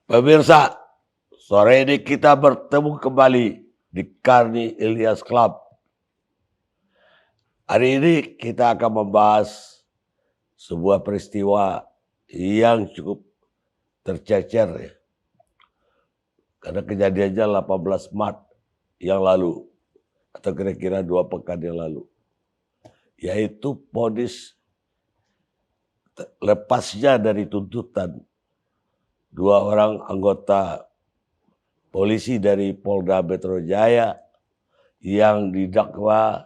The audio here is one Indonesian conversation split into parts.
Pemirsa, sore ini kita bertemu kembali di Karni Ilyas Club. Hari ini kita akan membahas sebuah peristiwa yang cukup tercecer ya. Karena kejadiannya 18 Maret yang lalu, atau kira-kira 2 pekan yang lalu. Yaitu vonis lepasnya dari tuntutan 2 orang anggota polisi dari Polda Metro Jaya yang didakwa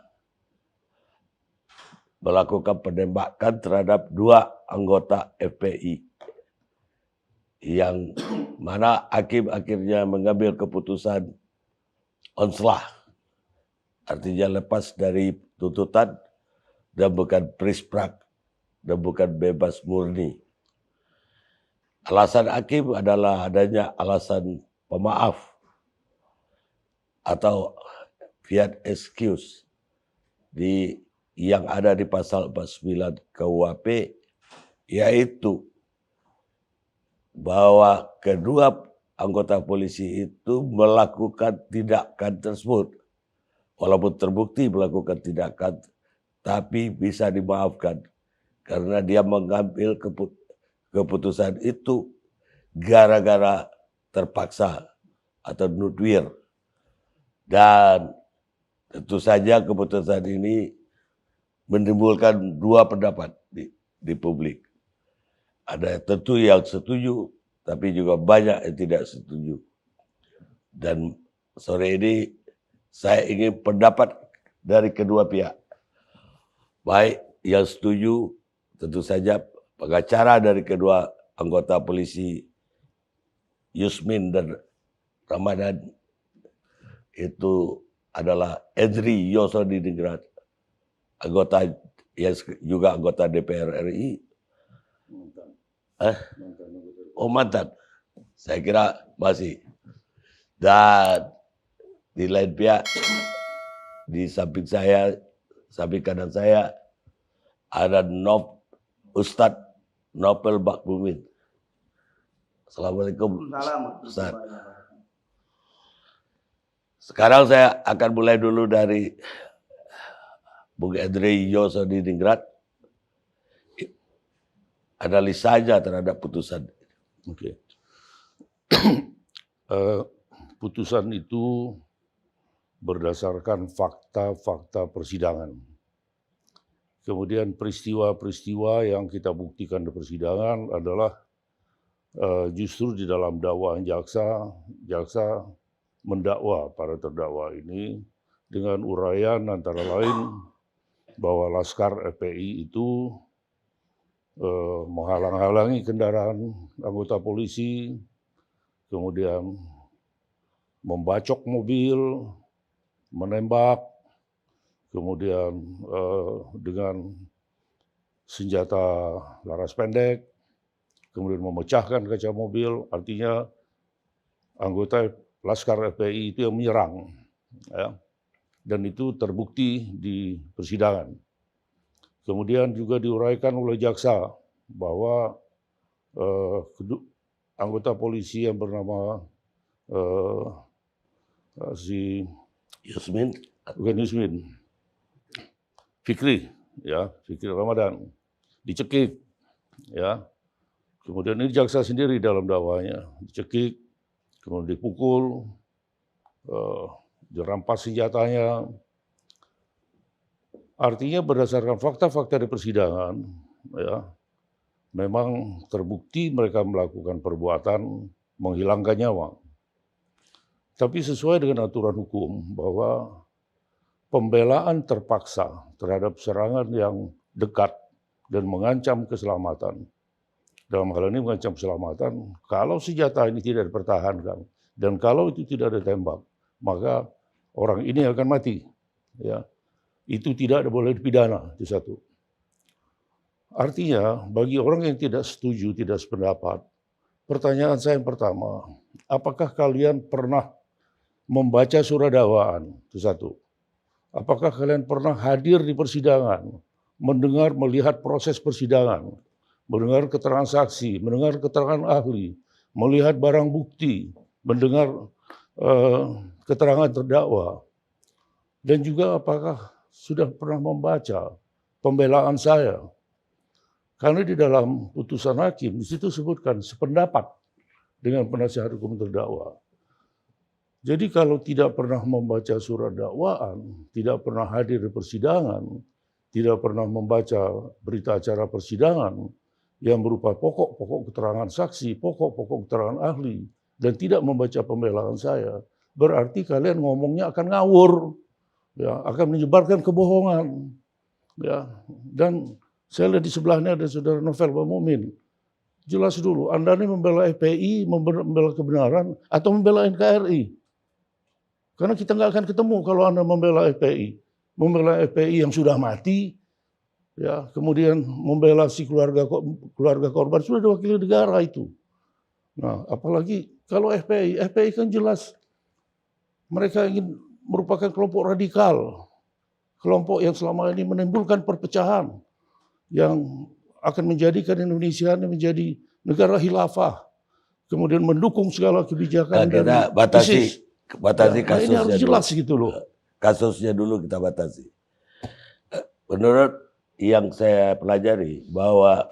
melakukan penembakan terhadap 2 anggota FPI, yang mana hakim akhirnya mengambil keputusan onslah, artinya lepas dari tuntutan dan bukan prisprak dan bukan bebas murni. Alasan hakim adalah adanya alasan pemaaf atau fiat excuse yang ada di pasal 49 KUHP, yaitu bahwa kedua anggota polisi itu melakukan tindakan tersebut. Walaupun terbukti melakukan tindakan, tapi bisa dimaafkan karena dia mengambil keputusan itu gara-gara terpaksa atau nudwir. Dan tentu saja keputusan ini menimbulkan 2 pendapat di publik. Ada tentu yang setuju, tapi juga banyak yang tidak setuju. Dan sore ini saya ingin pendapat dari kedua pihak. Baik yang setuju, tentu saja pengacara dari kedua anggota polisi Yusmin dan Ramadan itu adalah Edri Yosodiningrat, anggota yang juga anggota DPR RI. Oh mantan, saya kira masih. Dan di lain pihak, di samping saya, samping kanan saya ada Ustadz Nopel Bakbumin. Assalamualaikum Ustaz. Sekarang saya akan mulai dulu dari Bung Edri Yosodiningrat. Analisanya terhadap putusan. Oke. Putusan itu berdasarkan fakta-fakta persidangan. Kemudian peristiwa-peristiwa yang kita buktikan di persidangan adalah justru di dalam dakwaan jaksa mendakwa para terdakwa ini dengan uraian antara lain bahwa Laskar FPI itu menghalang-halangi kendaraan anggota polisi, kemudian membacok mobil, menembak, kemudian dengan senjata laras pendek, kemudian memecahkan kaca mobil, artinya anggota Laskar FPI itu yang menyerang, ya. Dan itu terbukti di persidangan. Kemudian juga diuraikan oleh jaksa bahwa anggota polisi yang bernama si Yusmin, bukan Yusmin, Fikri Ramadan dicekik, ya. Kemudian ini jaksa sendiri dalam dakwanya dicekik, kemudian dipukul, dirampas senjatanya. Artinya berdasarkan fakta-fakta di persidangan, ya, memang terbukti mereka melakukan perbuatan menghilangkan nyawa. Tapi sesuai dengan aturan hukum bahwa pembelaan terpaksa terhadap serangan yang dekat dan mengancam keselamatan. Dalam hal ini mengancam keselamatan, kalau senjata ini tidak dipertahankan dan kalau itu tidak ditembak, maka orang ini akan mati, ya. Itu tidak boleh dipidana, itu satu. Artinya bagi orang yang tidak setuju, tidak sependapat, pertanyaan saya yang pertama, apakah kalian pernah membaca surat dakwaan? Itu satu. Apakah kalian pernah hadir di persidangan, mendengar, melihat proses persidangan, mendengar keterangan saksi, mendengar keterangan ahli, melihat barang bukti, mendengar keterangan terdakwa, dan juga apakah sudah pernah membaca pembelaan saya. Karena di dalam putusan hakim, di situ sebutkan sependapat dengan penasihat hukum terdakwa. Jadi kalau tidak pernah membaca surat dakwaan, tidak pernah hadir di persidangan, tidak pernah membaca berita acara persidangan yang berupa pokok-pokok keterangan saksi, pokok-pokok keterangan ahli, dan tidak membaca pembelaan saya, berarti kalian ngomongnya akan ngawur, ya, akan menyebarkan kebohongan, ya. Dan saya lihat di sebelahnya ada saudara Novel Bamumin. Jelas dulu, Anda ini membela FPI, membela kebenaran, atau membela NKRI. Karena kita nggak akan ketemu kalau Anda membela FPI. Membela FPI yang sudah mati, ya, kemudian membela si keluarga korban, sudah diwakili negara itu. Nah, apalagi kalau FPI kan jelas mereka ingin merupakan kelompok radikal. Kelompok yang selama ini menimbulkan perpecahan yang akan menjadikan Indonesia ini menjadi negara khilafah. Kemudian mendukung segala kebijakan Nah, kita dari batasi ya, kasusnya ini harus jelas dulu. gitu loh. Kasusnya dulu kita batasi. Menurut yang saya pelajari bahwa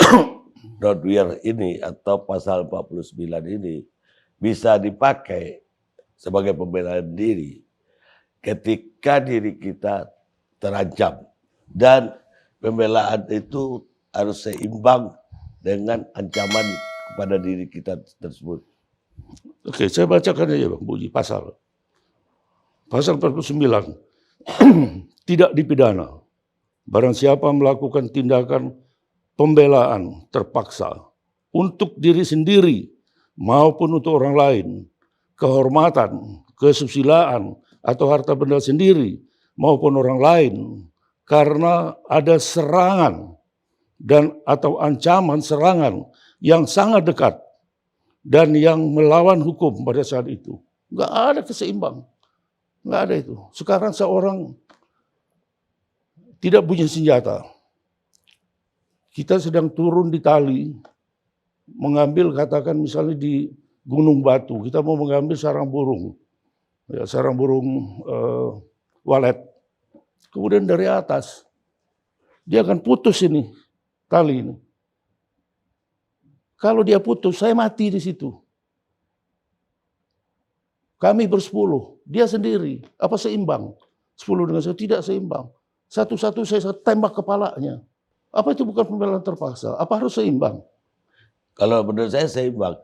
Notwear ini atau pasal 49 ini bisa dipakai sebagai pembelaan diri ketika diri kita terancam, dan pembelaan itu harus seimbang dengan ancaman kepada diri kita tersebut. Oke, saya bacakan aja Bang Buji pasal. Pasal 49. Tidak dipidana barang siapa melakukan tindakan pembelaan terpaksa untuk diri sendiri maupun untuk orang lain, kehormatan, kesusilaan, atau harta benda sendiri maupun orang lain, karena ada serangan dan atau ancaman serangan yang sangat dekat dan yang melawan hukum pada saat itu. Nggak ada keseimbang. Nggak ada itu. Sekarang seorang tidak punya senjata. Kita sedang turun di tali, mengambil katakan misalnya di Gunung Batu, kita mau mengambil sarang burung. Ya, sarang burung walet. Kemudian dari atas, dia akan putus ini, tali ini. Kalau dia putus, saya mati di situ. Kami bersepuluh, dia sendiri. Apa seimbang? 10 dengan saya tidak seimbang. Satu-satu saya tembak kepalanya. Apa itu bukan pembelaan terpaksa? Apa harus seimbang? Kalau menurut saya seimbang.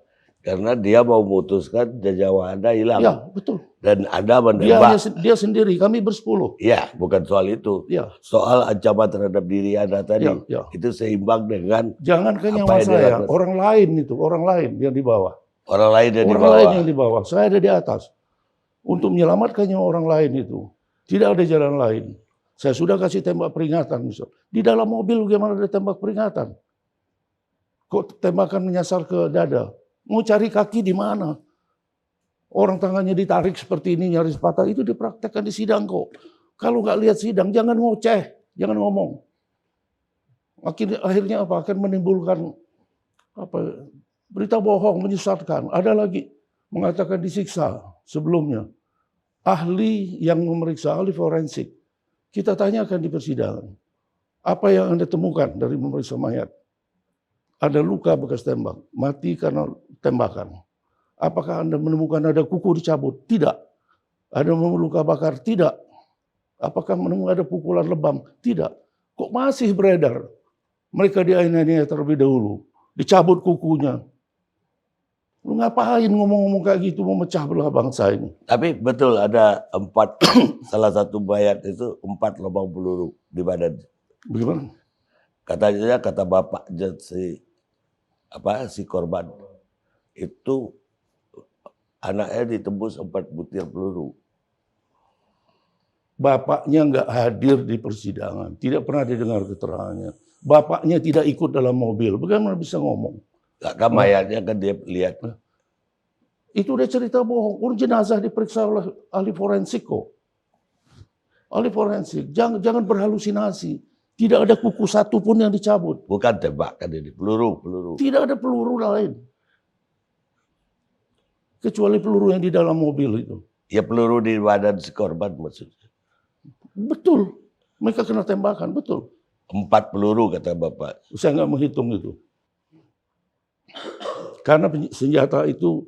Karena dia mau memutuskan nyawa Anda hilang. Ya, betul. Dan Anda menembak. Dia sendiri, kami bersepuluh. Ya, bukan soal itu. Ya. Soal ancaman terhadap diri Anda tadi. Ya. Itu seimbang dengan... Jangankan nyawa saya, orang lain itu, orang lain yang di bawah. Orang lain yang di bawah. Orang lain yang di bawah, saya ada di atas. Untuk menyelamatkan nyawa orang lain itu, tidak ada jalan lain. Saya sudah kasih tembak peringatan misal. Di dalam mobil bagaimana ada tembak peringatan? Kok tembakan menyasar ke dada? Mau cari kaki di mana? Orang tangannya ditarik seperti ini nyaris patah, itu dipraktekkan di sidang kok. Kalau nggak lihat sidang, jangan ngoceh, jangan ngomong. Akhirnya apa? Akan menimbulkan berita bohong, menyesatkan. Ada lagi mengatakan disiksa sebelumnya. Ahli yang memeriksa, ahli forensik. Kita tanyakan di persidangan. Apa yang Anda temukan dari memeriksa mayat? Ada luka bekas tembak, mati karena tembakan. Apakah Anda menemukan ada kuku dicabut? Tidak. Ada luka bakar? Tidak. Apakah menemukan ada pukulan lebam? Tidak. Kok masih beredar? Mereka dianiaya terlebih dahulu. Dicabut kukunya. Lu ngapain ngomong-ngomong kayak gitu, memecah belah bangsa ini? Tapi betul ada 4, salah satu mayat itu 4 lubang peluru di badan. Bagaimana? Katanya kata bapak si korban itu anaknya ditembus 4 butir peluru. Bapaknya nggak hadir di persidangan, tidak pernah didengar keterangannya. Bapaknya tidak ikut dalam mobil, bagaimana bisa ngomong? Kan mayatnya kan dia lihat. Itu udah cerita bohong. Jenazah diperiksa oleh ahli forensik kok. Ahli forensik, jangan berhalusinasi. Tidak ada kuku satu pun yang dicabut. Bukan tembakan ini, peluru. Tidak ada peluru lain. Kecuali peluru yang di dalam mobil itu. Ya peluru di badan si korban maksudnya. Betul. Mereka kena tembakan, betul. 4 peluru kata Bapak. Saya nggak menghitung itu. Karena senjata itu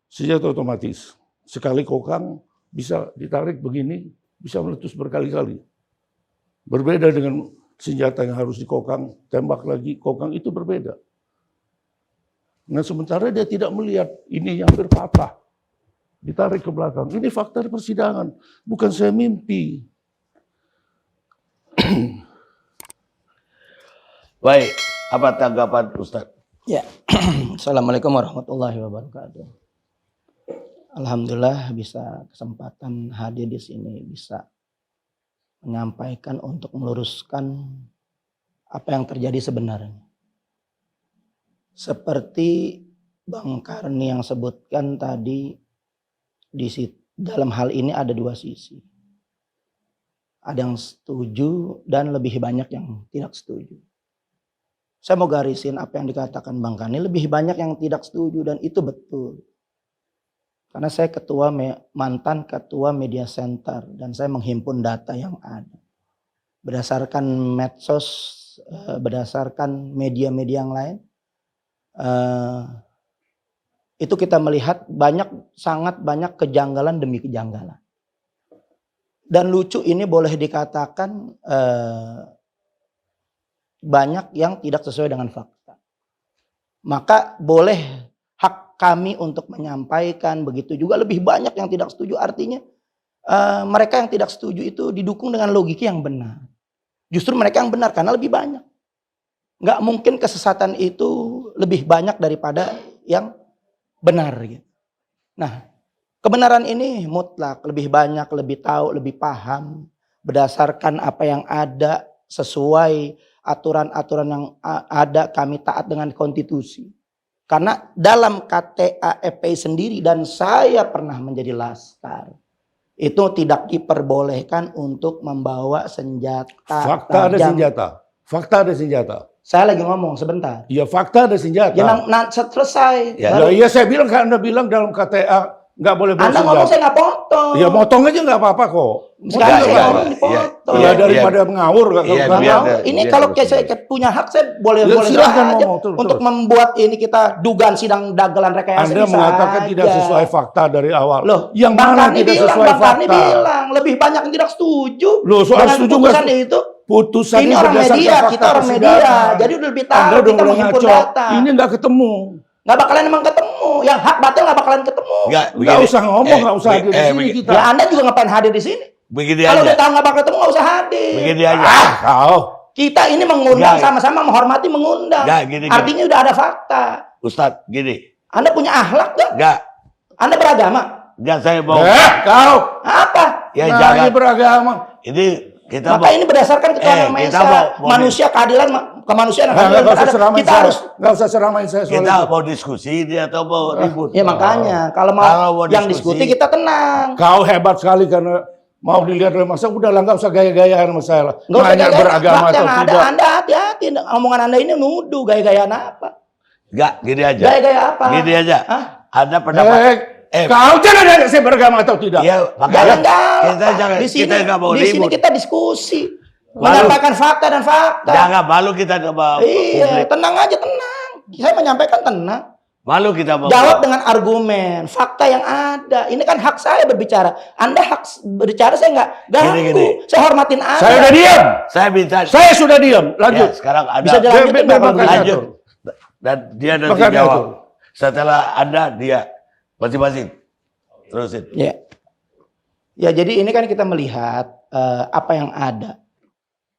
senjata otomatis. Sekali kokang bisa ditarik begini, bisa meletus berkali-kali. Berbeda dengan senjata yang harus dikokang, tembak lagi, kokang itu berbeda. Nah sementara dia tidak melihat, ini hampir patah. Ditarik ke belakang. Ini fakta di persidangan. Bukan saya mimpi. Baik, apa tanggapan Ustaz? Ya, Assalamualaikum warahmatullahi wabarakatuh. Alhamdulillah bisa kesempatan hadir di sini, bisa menyampaikan untuk meluruskan apa yang terjadi sebenarnya. Seperti Bang Karni yang sebutkan tadi, dalam hal ini ada 2 sisi. Ada yang setuju dan lebih banyak yang tidak setuju. Saya mau garisin apa yang dikatakan Bang Karni, lebih banyak yang tidak setuju dan itu betul. Karena saya mantan ketua media center dan saya menghimpun data yang ada. Berdasarkan medsos, berdasarkan media-media yang lain, itu kita melihat sangat banyak kejanggalan demi kejanggalan. Dan lucu ini boleh dikatakan banyak yang tidak sesuai dengan fakta. Maka boleh hak kami untuk menyampaikan, begitu juga lebih banyak yang tidak setuju. Artinya mereka yang tidak setuju itu didukung dengan logika yang benar. Justru mereka yang benar karena lebih banyak. Nggak mungkin kesesatan itu lebih banyak daripada yang benar. Gitu. Nah, kebenaran ini mutlak, lebih banyak, lebih tahu, lebih paham. Berdasarkan apa yang ada, sesuai aturan-aturan yang ada, kami taat dengan konstitusi. Karena dalam KTA FPI sendiri, dan saya pernah menjadi laskar, itu tidak diperbolehkan untuk membawa senjata. Fakta ada senjata. Fakta ada senjata. Saya lagi ngomong sebentar. Ya fakta ada senjata. Ya selesai. Ya. Iya saya bilang kan Anda bilang dalam KTA nggak boleh bawa Anda senjata. ngomong saya nggak potong. Ya motong aja nggak apa-apa kok. Sekarang saya Iya, ngomong iya, dipotong. Ya daripada ngawur nggak Iya, kalau biar- ngawur. Ini biar kalau terus. saya punya hak, saya boleh Ya, silahkan aja ngomong, terus. untuk membuat ini kita dugaan sidang dagelan rekayasa. Anda bisa mengatakan tidak aja. sesuai fakta dari awal. Loh, yang Bang mana Karni tidak bilang, sesuai Bang Karni fakta? bilang lebih banyak yang tidak setuju. Loh, soal dengan setuju putusan nggak? itu. Putusan Ini ini orang berdasarkan media, fakta kita orang media. persidangan. Jadi udah lebih Anda tahu, udah kita mulai menghimpun ngaco. data. Ini nggak ketemu. Nggak bakalan emang ketemu. Yang hak batal nggak bakalan ketemu. Nggak usah ngomong, nggak usah hadir di sini kita. Ya Anda juga ngapain hadir di sini? Begini Kalau aja. udah tahu nggak bakal ketemu nggak usah hadir. Begini aja. Kau. Kita ini mengundang, Nggak. sama-sama menghormati mengundang. Nggak, gini. Artinya udah ada fakta. Ustadz, gini. Anda punya akhlak nggak? Enggak. Anda beragama? Enggak, saya mau. Kau. Apa? Ya Nah, jangan. ini beragama. Ini kita Maka ini berdasarkan ketuhanan Yang Maha kita Esa, mau- manusia, keadilan, kemanusiaan, Nggak usah beradab. seramain Kita saya. harus. Nggak usah seramain saya soal kita itu. mau diskusi ini atau mau ribut. Ya makanya kalau Kalau mau mau yang diskusi, diskusi kita tenang. Kau hebat sekali karena mau dilihat oleh masa. Udah lah, nggak usah gaya-gayaan sama saya lah. Nggak usah Nanya gaya-gaya. beragama Fakta atau yang ada, tidak. Anda hati-hati. Omongan Anda ini nuduh gaya-gayaan apa? Enggak, gini aja. Gaya-gaya apa? Gini aja. Hah? Ada pendapat. Kau jangan nanya saya beragama atau tidak. Iya, Jangan, makanya jangan. kita jangan Di sini, kita nggak mau di sini ribut. kita diskusi. Lalu- Menyampaikan fakta dan fakta. Jangan malu kita sama Iya, publik. tenang aja, tenang. Saya menyampaikan tenang. Malu kita mau. Jawab dengan argumen, fakta yang ada. Ini kan hak saya berbicara. Anda hak berbicara, saya nggak ganggu. Gini. Saya hormatin Anda. Saya udah diam. Saya minta. Saya sudah diam. Ya, Lanjut. sekarang ada. Bisa dilanjutin Biar- nggak, biar Bang? makanya Lanjut. tuh. Dan dia nanti Makanya jawab. tuh. Setelah Anda, dia. Masing-masing. Terusin. Ya. Ya, jadi ini kan kita melihat apa yang ada.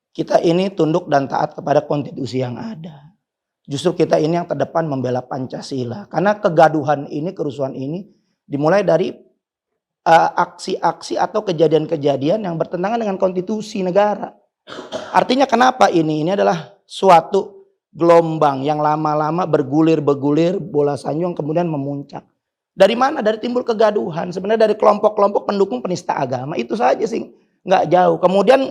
Kita ini tunduk dan taat kepada konstitusi yang ada. Justru kita ini yang terdepan membela Pancasila. Karena kegaduhan ini, kerusuhan ini dimulai dari aksi-aksi atau kejadian-kejadian yang bertentangan dengan konstitusi negara. Artinya kenapa ini? Ini adalah suatu gelombang yang lama-lama bergulir-bergulir, bola sanjung kemudian memuncak. Dari mana? Dari timbul kegaduhan. Sebenarnya dari kelompok-kelompok pendukung penista agama. Itu saja sih. Nggak jauh. Kemudian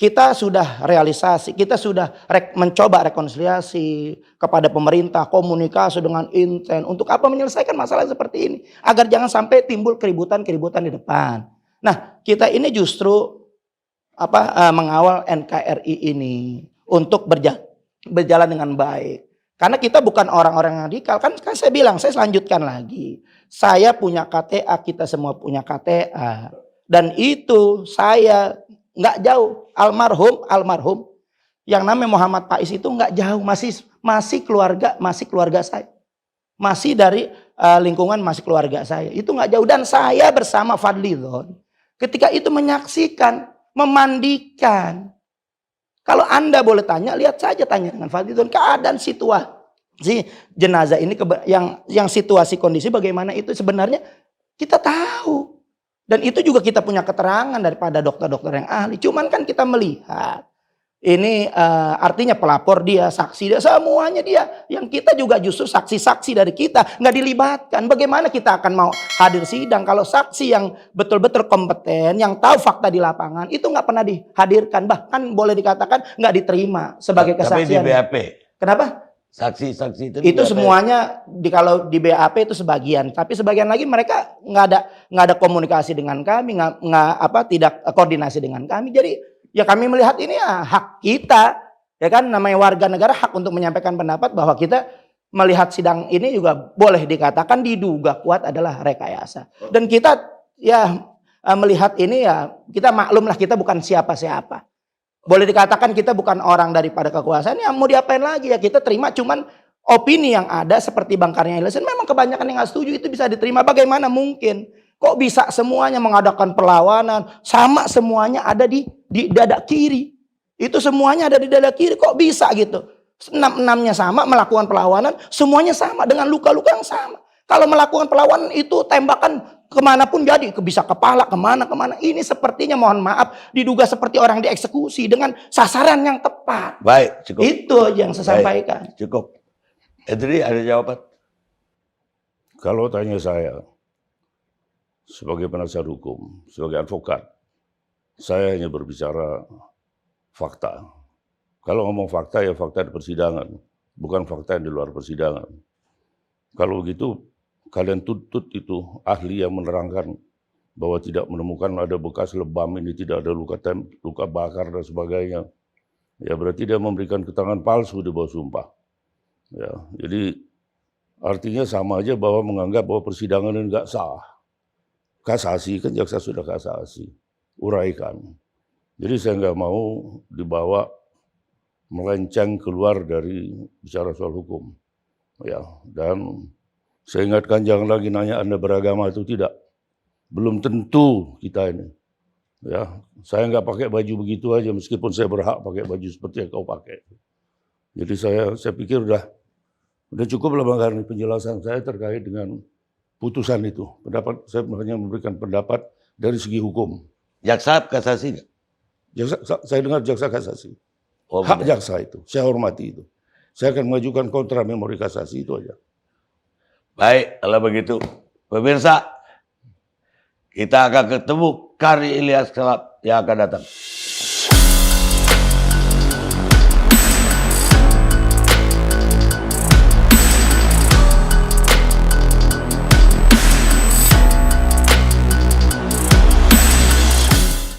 kita sudah realisasi, kita sudah mencoba rekonsiliasi kepada pemerintah, komunikasi dengan intens untuk apa menyelesaikan masalah seperti ini agar jangan sampai timbul keributan-keributan di depan. Nah, kita ini justru mengawal NKRI ini untuk berjalan dengan baik. Karena kita bukan orang-orang radikal. Kan saya bilang, saya lanjutkan lagi. Saya punya KTA, kita semua punya KTA. Dan itu saya nggak jauh. Almarhum yang namanya Muhammad Faiz itu nggak jauh. Masih keluarga saya. Masih dari lingkungan masih keluarga saya. Itu nggak jauh. Dan saya bersama Fadlizon ketika itu menyaksikan, memandikan. Kalau Anda boleh tanya, lihat saja tanya dengan Fadlizon keadaan situasi jenazah ini yang situasi kondisi bagaimana itu sebenarnya kita tahu. Dan itu juga kita punya keterangan daripada dokter-dokter yang ahli. Cuman kan kita melihat ini artinya pelapor dia, saksi dia, semuanya dia. Yang kita juga justru saksi-saksi dari kita nggak dilibatkan. Bagaimana kita akan mau hadir sidang kalau saksi yang betul-betul kompeten, yang tahu fakta di lapangan itu nggak pernah dihadirkan, bahkan boleh dikatakan nggak diterima sebagai kesaksian. Tapi di BAP. Kenapa? Saksi-saksi itu BAP. Semuanya kalau di BAP itu sebagian, tapi sebagian lagi mereka nggak ada komunikasi dengan kami, tidak koordinasi dengan kami. Jadi ya kami melihat ini ya hak kita, ya kan, namanya warga negara hak untuk menyampaikan pendapat bahwa kita melihat sidang ini juga boleh dikatakan diduga kuat adalah rekayasa. Dan kita ya melihat ini ya kita maklumlah kita bukan siapa-siapa. Boleh dikatakan kita bukan orang daripada kekuasaan, ya mau diapain lagi ya kita terima, cuman opini yang ada seperti Bang Karnia Ilham memang kebanyakan yang nggak setuju itu bisa diterima. Bagaimana mungkin? Kok bisa semuanya mengadakan perlawanan sama semuanya ada di dada kiri? Itu semuanya ada di dada kiri, kok bisa gitu? Enam-enamnya sama melakukan perlawanan, semuanya sama dengan luka-luka yang sama. Kalau melakukan perlawanan itu tembakan kemanapun jadi, bisa kepala, kemana. Ini sepertinya mohon maaf diduga seperti orang dieksekusi dengan sasaran yang tepat. Baik, cukup. Itu aja yang saya sampaikan. Cukup. Edri ada jawaban? Kalau tanya saya, sebagai penasihat hukum, sebagai advokat, saya hanya berbicara fakta. Kalau ngomong fakta ya fakta di persidangan, bukan fakta yang di luar persidangan. Kalau begitu, kalian tuntut itu ahli yang menerangkan bahwa tidak menemukan ada bekas lebam ini, tidak ada luka bakar dan sebagainya. Ya berarti dia memberikan keterangan palsu di bawah sumpah. Ya, jadi artinya sama aja bahwa menganggap bahwa persidangan ini nggak sah. Kasasi kan jaksa sudah kasasi, uraikan. Jadi saya nggak mau dibawa melenceng keluar dari bicara soal hukum. Ya, dan saya ingatkan jangan lagi nanya Anda beragama atau tidak. Belum tentu kita ini. Ya, saya nggak pakai baju begitu aja meskipun saya berhak pakai baju seperti yang kau pakai. Jadi saya pikir udah cukup lah Bang Karni penjelasan saya terkait dengan putusan itu. Pendapat saya hanya memberikan pendapat dari segi hukum. Jaksa kasasi nggak? Saya dengar jaksa kasasi. Oh, Hak benar. jaksa itu, saya hormati itu. Saya akan mengajukan kontra memori kasasi itu aja. Baik, kalau begitu. Pemirsa, kita akan ketemu Karni Ilyas Kelab yang akan datang.